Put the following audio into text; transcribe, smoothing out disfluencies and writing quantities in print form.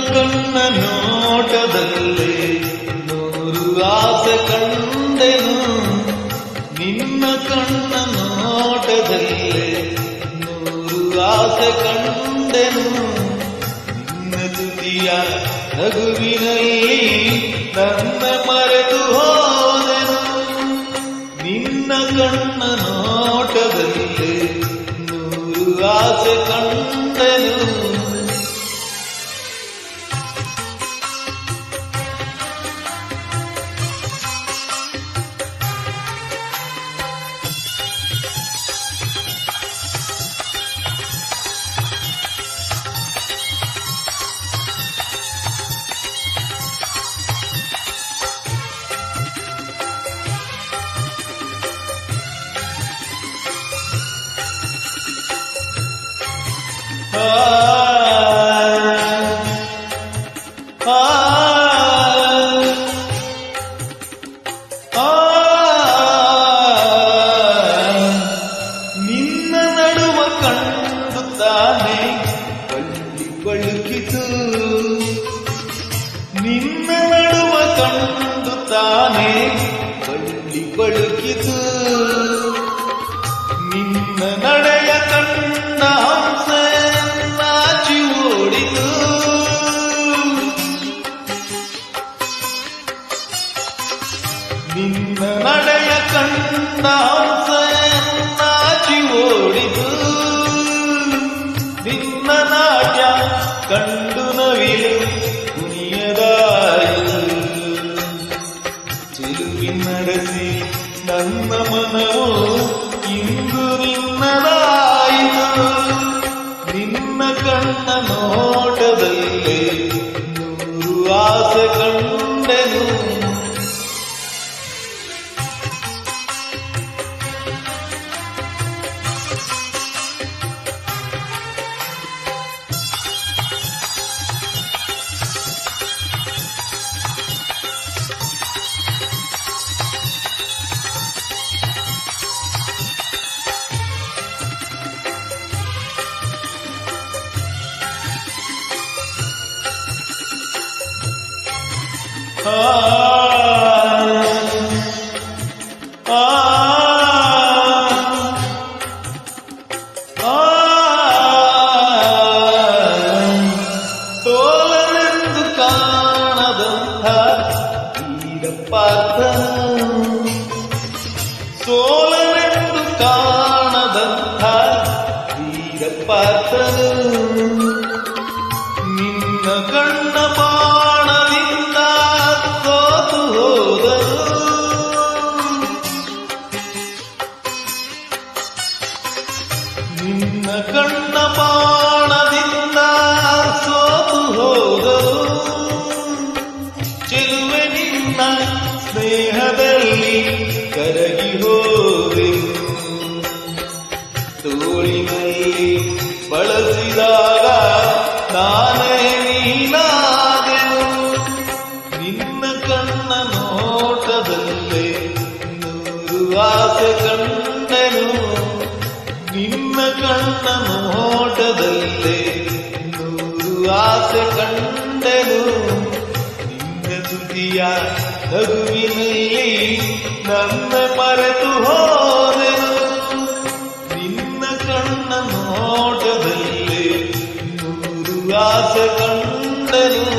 ಕಣ್ಣ ನೋಟದಲ್ಲೇ ನೂರು ಆಸೆ ಕಂಡೆನು. ನಿನ್ನ ಕಣ್ಣ ನೋಟದಲ್ಲೇ ನೂರು ಆಸೆ ಕಂಡೆನು. ನಿನ್ನ ತುಟಿಯ ನಗುವಿನಲ್ಲಿ ನನ್ನ ಮರೆತು ಹೋದೆನು. ನಿನ್ನ ಕಣ್ಣ ನೋಟದಲ್ಲೇ ನೂರು ಆಸೆ ಕಂಡೆನು. ನಿನ್ನ ನಡುವ ಕಂಡು ತಾನೆ ಬಳ್ಳಿ ಬಳುಕಿತು. ನಿನ್ನ ನಡುವ ಕಂಡು ತಾನೆ ಬಳ್ಳಿ ಬಳುಕಿತು. ನಿನ್ನ ನಡೆಯ ಕಂಡ ಹಂಸೆ ನಾಚಿ ಓಡಿತು. ನಿನ್ನ ನಡೆಯ ಕಂಡ ಹಂಸೆ ನಾಚಿ ಓಡಿತು. ನಿನ್ನ ನಾಟ್ಯ ಕಂಡು ನವಿಲು ಕುಣಿಯದಾಯಿತು. ಚೆಲುವಿನರಸಿ ನನ್ನ ಮನವು ಇಂದು ನಿನ್ನದಾಯಿತು. ನಿನ್ನ ಕಣ್ಣ ನೋಟದಲ್ಲೇ ನೂರು ಆಸೆ ಕಂಡೆನು. ಸೋಲನೆಂದು ಕಾಣದಂಥ ವೀರಪಾರ್ಥನು. ಸೋಲನೆಂದು ಕಾಣದಂಥ ವೀರಪಾರ್ಥನು. ನಿನ್ನ ಕಣ್ಣ ಬಾಣದಿಂದ ಸೋತು ಹೋದರು. ನಿನ್ನ ಕಣ್ಣ ಬಾಣದಿಂದ ಸೋತು ಹೋದರು. ಚೆಲುವೆ ನಿನ್ನ ಸ್ನೇಹದಲ್ಲಿ ಕರಗಿ ಹೋದೆನು. ತೋಳಿನಲ್ಲಿ ಬಳಸಿದಾಗ ನಾನೇ ನೀನಾದೆನು. ನಿನ್ನ ಕಣ್ಣ ನೋಟದಲ್ಲೇ ನೂರು ಆಸೆ ಕಂಡೆನು. ನಿನ್ನ ಕಣ್ಣ ನೋಟದಲ್ಲೇ ನೂರು ಆಸೆ ಕಂಡೆನು. ನಿನ್ನ ತುಟಿಯ ನಗುವಿನಲ್ಲಿ ನನ್ನ ಮರೆತು ಹೋದೆನು. ನಿನ್ನ ಕಣ್ಣ ನೋಟದಲ್ಲೇ ನೂರು ಆಸೆ ಕಂಡೆನು.